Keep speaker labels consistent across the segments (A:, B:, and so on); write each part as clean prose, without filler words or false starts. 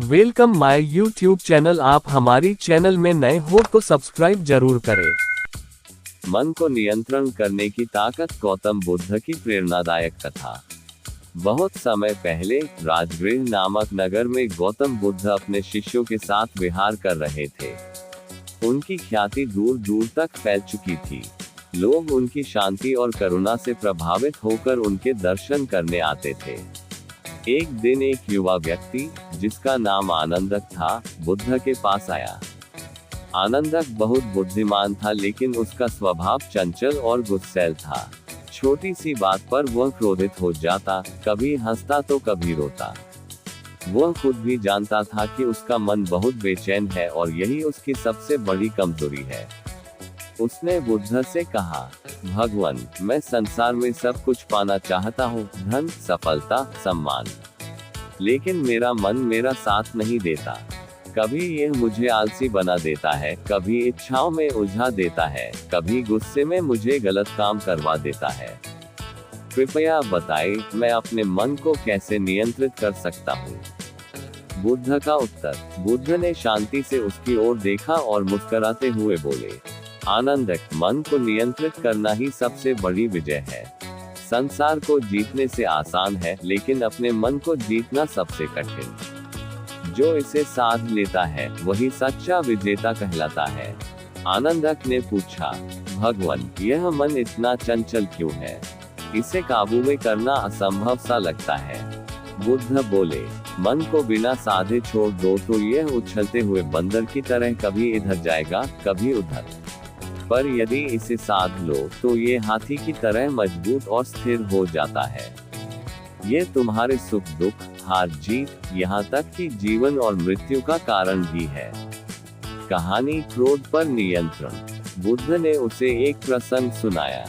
A: Welcome my YouTube channel. आप हमारी channel में नए हो तो सब्सक्राइब जरूर करें।
B: मन को नियंत्रण करने की ताकत, गौतम बुद्ध की प्रेरणादायक कथा। बहुत समय पहले राजगृह नामक नगर में गौतम बुद्ध अपने शिष्यों के साथ विहार कर रहे थे। उनकी ख्याति दूर दूर तक फैल चुकी थी। लोग उनकी शांति और करुणा से प्रभावित होकर उनके दर्शन करने आते थे। एक दिन एक युवा व्यक्ति, जिसका नाम आनंदक था, बुद्ध के पास आया। आनंदक बहुत बुद्धिमान था, लेकिन उसका स्वभाव चंचल और गुस्सैल था। छोटी सी बात पर वह क्रोधित हो जाता, कभी हंसता तो कभी रोता। वह खुद भी जानता था कि उसका मन बहुत बेचैन है और यही उसकी सबसे बड़ी कमजोरी है। उसने बुद्ध से कहा, भगवान, मैं संसार में सब कुछ पाना चाहता हूँ, धन, सफलता, सम्मान, लेकिन मेरा मन मेरा साथ नहीं देता। कभी यह मुझे आलसी बना देता है, कभी इच्छाओं में उलझा देता है, कभी गुस्से में मुझे गलत काम करवा देता है। कृपया बताएं, मैं अपने मन को कैसे नियंत्रित कर सकता हूँ। बुद्ध का उत्तर। बुद्ध ने शांति से उसकी ओर देखा और मुस्कुराते हुए बोले, आनंदक, मन को नियंत्रित करना ही सबसे बड़ी विजय है। संसार को जीतने से आसान है, लेकिन अपने मन को जीतना सबसे कठिन। जो इसे साध लेता है वही सच्चा विजेता कहलाता है। आनंदक ने पूछा, भगवान, यह मन इतना चंचल क्यों है? इसे काबू में करना असंभव सा लगता है। बुद्ध बोले, मन को बिना साधे छोड़ दो तो यह उछलते हुए बंदर की तरह कभी इधर जाएगा, कभी उधर। पर यदि इसे साध लो तो ये हाथी की तरह मजबूत और स्थिर हो जाता है। ये तुम्हारे सुख दुख, हार जीत, यहाँ तक कि जीवन और मृत्यु का कारण भी है। कहानी, क्रोध पर नियंत्रण। बुद्ध ने उसे एक प्रसंग सुनाया।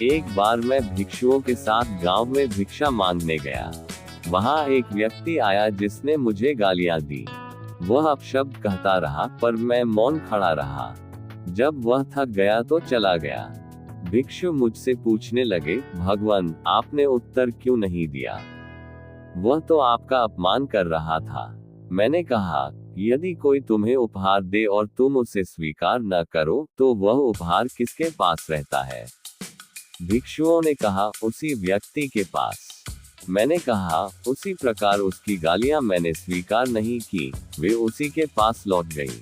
B: एक बार मैं भिक्षुओं के साथ गांव में भिक्षा मांगने गया। वहां एक व्यक्ति आया जिसने मुझे गालियां दी। वह अपशब्द कहता रहा, पर मैं मौन खड़ा रहा। जब वह थक गया तो चला गया। भिक्षु मुझसे पूछने लगे, भगवान, आपने उत्तर क्यों नहीं दिया? वह तो आपका अपमान कर रहा था। मैंने कहा, यदि कोई तुम्हें उपहार दे और तुम उसे स्वीकार न करो तो वह उपहार किसके पास रहता है? भिक्षुओं ने कहा, उसी व्यक्ति के पास। मैंने कहा, उसी प्रकार उसकी गालियां मैंने स्वीकार नहीं की, वे उसी के पास लौट गई।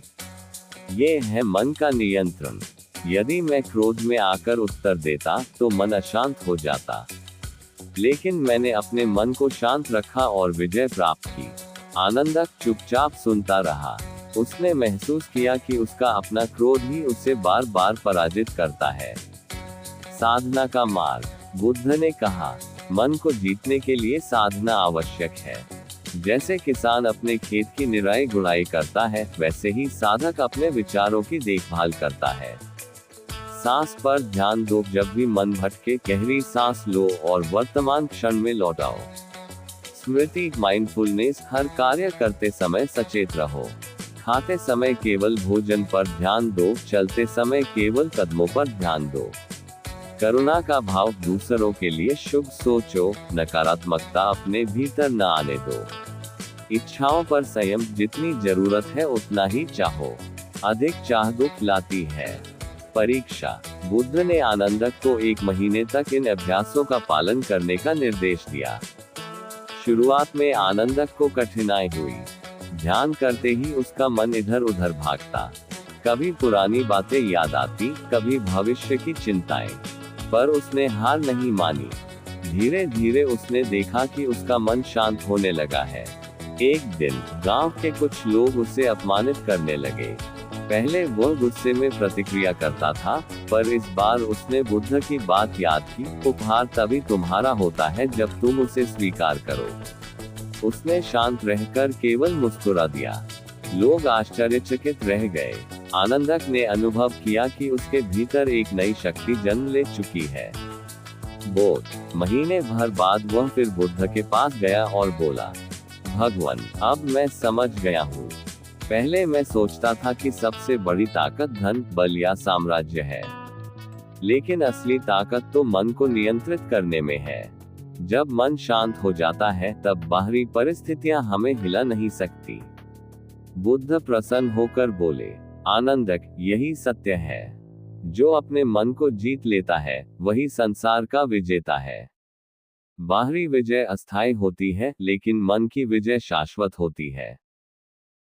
B: ये है मन का नियंत्रण। यदि मैं क्रोध में आकर उत्तर देता तो मन अशांत हो जाता, लेकिन मैंने अपने मन को शांत रखा और विजय प्राप्त की। आनंदक चुपचाप सुनता रहा। उसने महसूस किया कि उसका अपना क्रोध ही उसे बार बार पराजित करता है। साधना का मार्ग। बुद्ध ने कहा, मन को जीतने के लिए साधना आवश्यक है। जैसे किसान अपने खेत की निराई गुड़ाई करता है, वैसे ही साधक अपने विचारों की देखभाल करता है। सांस पर ध्यान दो। जब भी मन भटके, गहरी सांस लो और वर्तमान क्षण में लौट आओ। स्मृति, माइंडफुलनेस। हर कार्य करते समय सचेत रहो। खाते समय केवल भोजन पर ध्यान दो, चलते समय केवल कदमों पर ध्यान दो। करुणा का भाव। दूसरों के लिए शुभ सोचो, नकारात्मकता अपने भीतर न आने दो। इच्छाओं पर संयम। जितनी जरूरत है उतना ही चाहो, अधिक चाह दुख लाती है। परीक्षा। बुद्ध ने आनंदक को 1 महीने तक इन अभ्यासों का पालन करने का निर्देश दिया। शुरुआत में आनंदक को कठिनाई हुई। ध्यान करते ही उसका मन इधर उधर भागता। कभी पुरानी बातें याद आती, कभी भविष्य की चिंताएं। पर उसने हार नहीं मानी। धीरे धीरे उसने देखा कि उसका मन शांत होने लगा है। एक दिन गांव के कुछ लोग उसे अपमानित करने लगे। पहले वह गुस्से में प्रतिक्रिया करता था, पर इस बार उसने बुद्ध की बात याद की। उपहार तभी तुम्हारा होता है जब तुम उसे स्वीकार करो। उसने शांत रहकर केवल मुस्कुरा दिया। लोग आश्चर्यचकित रह गए। आनंदक ने अनुभव किया कि उसके भीतर एक नई शक्ति जन्म ले चुकी है। बोध। महीने भर बाद वह फिर बुद्ध के पास गया और बोला, भगवान, अब मैं समझ गया हूँ। पहले मैं सोचता था कि सबसे बड़ी ताकत धन, बल या साम्राज्य है, लेकिन असली ताकत तो मन को नियंत्रित करने में है। जब मन शांत हो जाता है तब बाहरी परिस्थितियां हमें हिला नहीं सकती। बुद्ध प्रसन्न होकर बोले, आनंदक, यही सत्य है। जो अपने मन को जीत लेता है वही संसार का विजेता है। बाहरी विजय अस्थायी होती है, लेकिन मन की विजय शाश्वत होती है।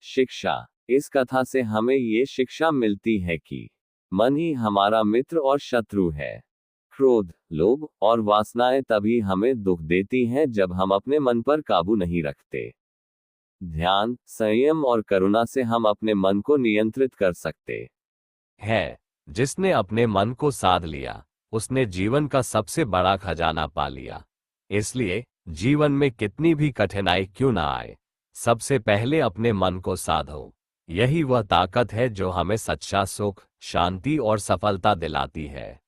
B: शिक्षा। इस कथा से हमें ये शिक्षा मिलती है कि मन ही हमारा मित्र और शत्रु है। क्रोध, लोभ और वासनाएं तभी हमें दुख देती हैं जब हम अपने मन पर काबू नहीं रखते। ध्यान, संयम और करुणा से हम अपने मन को नियंत्रित कर सकते
A: है। जिसने अपने मन को साध लिया, उसने जीवन का सबसे बड़ा खजाना पा लिया। इसलिए जीवन में कितनी भी कठिनाई क्यों ना आए, सबसे पहले अपने मन को साधो। यही वह ताकत है जो हमें सच्चा सुख, शांति और सफलता दिलाती है।